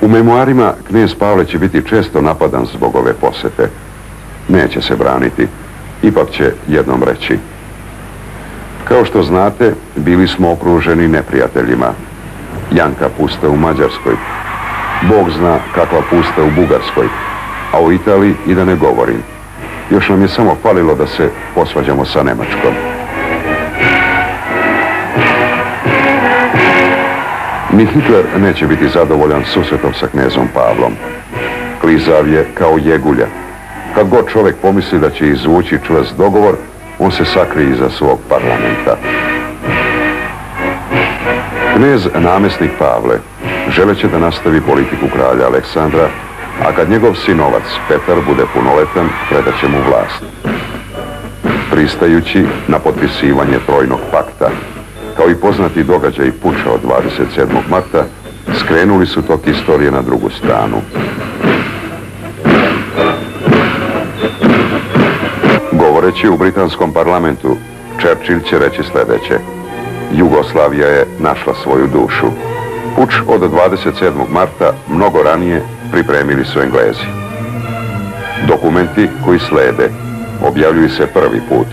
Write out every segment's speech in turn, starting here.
U memoarima knez Pavle će biti često napadan zbog ove posete. Neće se braniti, ipak će jednom reći: kao što znate, bili smo okruženi neprijateljima. Janka puste u Mađarskoj, Bog zna kakva puste u Bugarskoj, a o Italiji i da ne govorim. Još nam je samo falilo da se posvađamo sa Nemačkom. Ni Hitler neće biti zadovoljan susretom sa knezom Pavlom. Klizav je kao jegulja. Kad god čovjek pomisli da će izvući čvrst dogovor, on se sakrije iza svog parlamenta. Knez namjesnik Pavle želeće da nastavi politiku kralja Aleksandra, a kad njegov sinovac Petar bude punoletan, predat će mu vlast. Pristajući na potpisivanje Trojnog pakta, kao i poznati događaj puča od 27. marta, skrenuli su tok istorije na drugu stranu. Govoreći u britanskom parlamentu, Churchill će reći sljedeće: Jugoslavija je našla svoju dušu. Puč od 27. marta mnogo ranije pripremili su Englezi. Dokumenti koji slede objavljuju se prvi put.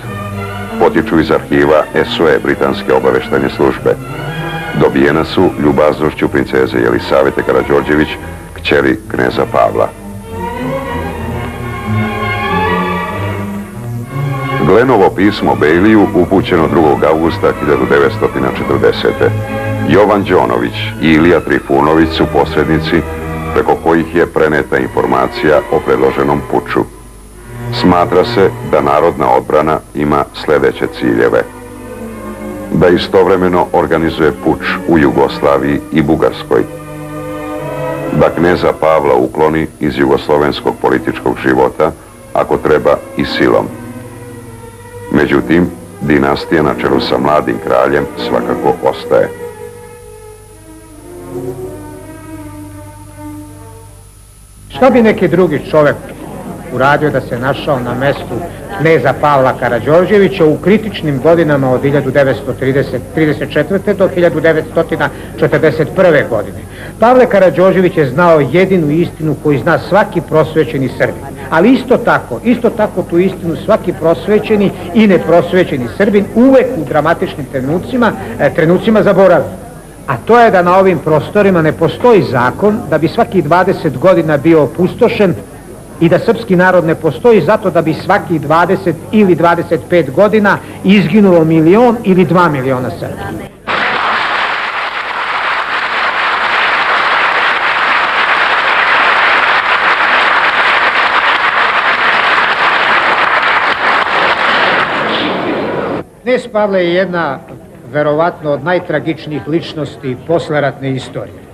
Potiču iz arhiva SOE, britanske obavještajne službe. Dobijena su ljubaznošću princeze Jelisavete Karađorđević, kćeri kneza Pavla. Glenovo pismo Bejliju upućeno 2. augusta 1940. Jovan Đonović i Ilija Trifunović su posrednici preko kojih je preneta informacija o predloženom puču. Smatra se da narodna odbrana ima sljedeće ciljeve: da istovremeno organizuje puč u Jugoslaviji i Bugarskoj, da kneza Pavla ukloni iz jugoslovenskog političkog života, ako treba i silom. Međutim, dinastija na čelu sa mladim kraljem svakako ostaje. Što bi neki drugi čovjek uradio da se našao na mestu kneza Pavla Karađorđevića u kritičnim godinama od 1934. do 1941. godine? Pavle Karađorđević je znao jedinu istinu koju zna svaki prosvećeni Srbin. Ali isto tako tu istinu svaki prosvećeni i neprosvećeni Srbin uvek u dramatičnim trenucima zaboravi. A to je da na ovim prostorima ne postoji zakon da bi svaki 20 godina bio opustošen i da srpski narod ne postoji zato da bi svaki 20 ili 25 godina izginulo 1 ili 2 miliona Srba. Knez Pavle je jedna, verovatno, od najtragičnijih ličnosti posleratne istorije.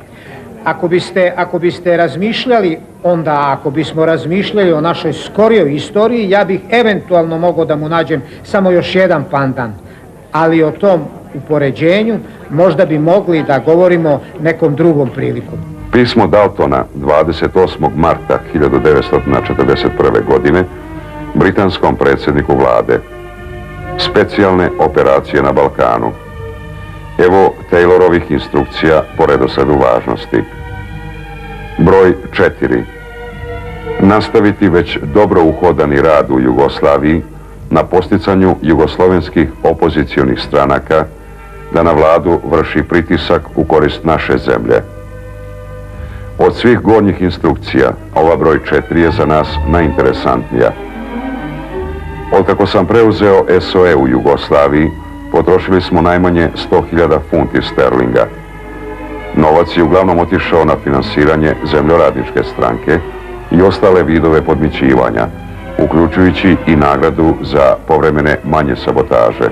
Ako biste razmišljali, ako bismo razmišljali o našoj skorijoj istoriji, ja bih eventualno mogao da mu nađem samo još jedan pandan, ali o tom upoređenju možda bi mogli da govorimo nekom drugom prilikom. Pismo Daltona 28. marta 1941. godine britanskom predsjedniku vlade: specijalne operacije na Balkanu. Evo Taylorovih instrukcija po redosledu važnosti. Broj 4. Nastaviti već dobro uhodani rad u Jugoslaviji na posticanju jugoslovenskih opozicionih stranaka da na vladu vrši pritisak u korist naše zemlje. Od svih gornjih instrukcija, ova broj 4 je za nas najinteresantnija. Otkako sam preuzeo SOE u Jugoslaviji, potrošili smo najmanje 100.000 funti sterlinga. Novac je uglavnom otišao na finansiranje zemljoradničke stranke i ostale vidove podmićivanja, uključujući i nagradu za povremene manje sabotaže.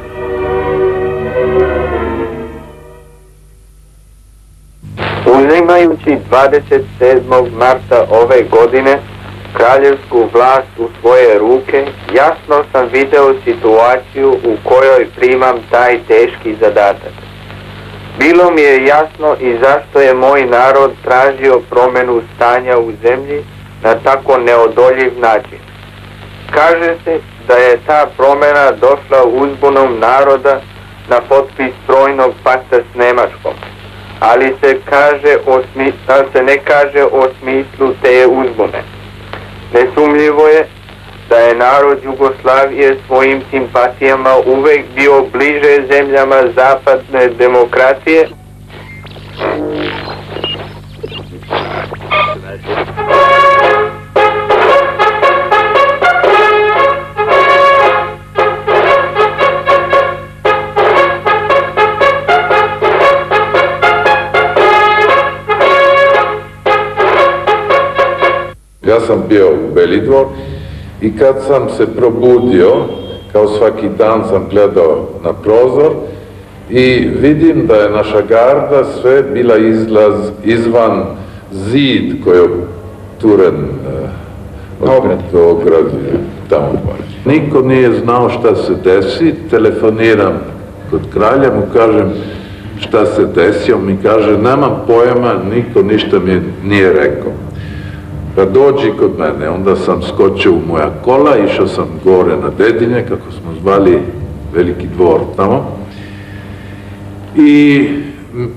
Uzimajući 27. marta ove godine kraljevsku vlast u svoje ruke, jasno sam video situaciju u kojoj primam taj teški zadatak. Bilo mi je jasno i zašto je moj narod tražio promjenu stanja u zemlji na tako neodoljiv način. Kaže se da je ta promjena došla uzbunom naroda na potpis Trojnog pakta s Nemačkom, ali se ne kaže o smislu te uzbune. Nesumljivo je da je narod Jugoslavije svojim simpatijama uvek bio bliže zemljama zapadne demokratije. Ja sam bio u Belidvor i kad sam se probudio, kao svaki dan sam gledao na prozor i vidim da je naša garda sve bila izvan zid koji je turen ograd tamo. Niko nije znao šta se desi, telefoniram kod kralja, mu kažem šta se desio, mi kaže nemam pojma, niko ništa mi nije rekao. Pa dođi kod mene, onda sam skočio u moja kola, išao sam gore na Dedinje, kako smo zvali veliki dvor tamo. I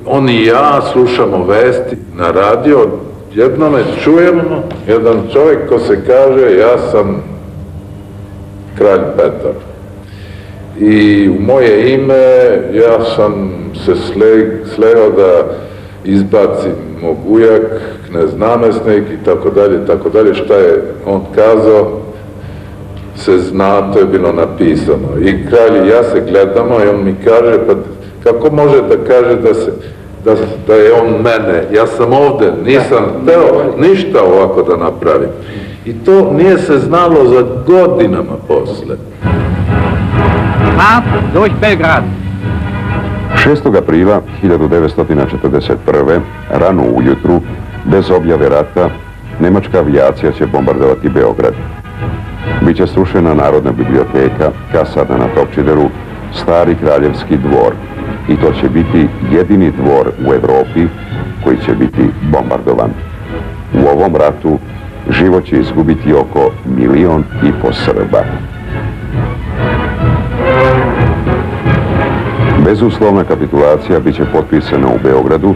on i ja slušamo vesti na radio, jednome čujemo jedan čovjek ko se kaže ja sam kralj Petar. I u moje ime ja sam se slegao da izbacim mog ujak, knez namjesnik i tako dalje, šta je on kazao se zna, to je bilo napisano. I kralj i ja se gledamo i on mi kaže, pa kako može da kaže da je on mene, ja sam ovdje, nisam teo ništa ovako da napravim. I to nije se znalo za godinama posle. Doć Belgrad. 6. aprila 1941. rano ujutru, bez objave rata, nemačka avijacija će bombardovati Beograd. Biće srušena Narodna biblioteka, kasarna na Topčideru, stari kraljevski dvor. I to će biti jedini dvor u Evropi koji će biti bombardovan. U ovom ratu život će izgubiti oko 1,5 miliona Srba. Bezuslovna kapitulacija biće potpisana u Beogradu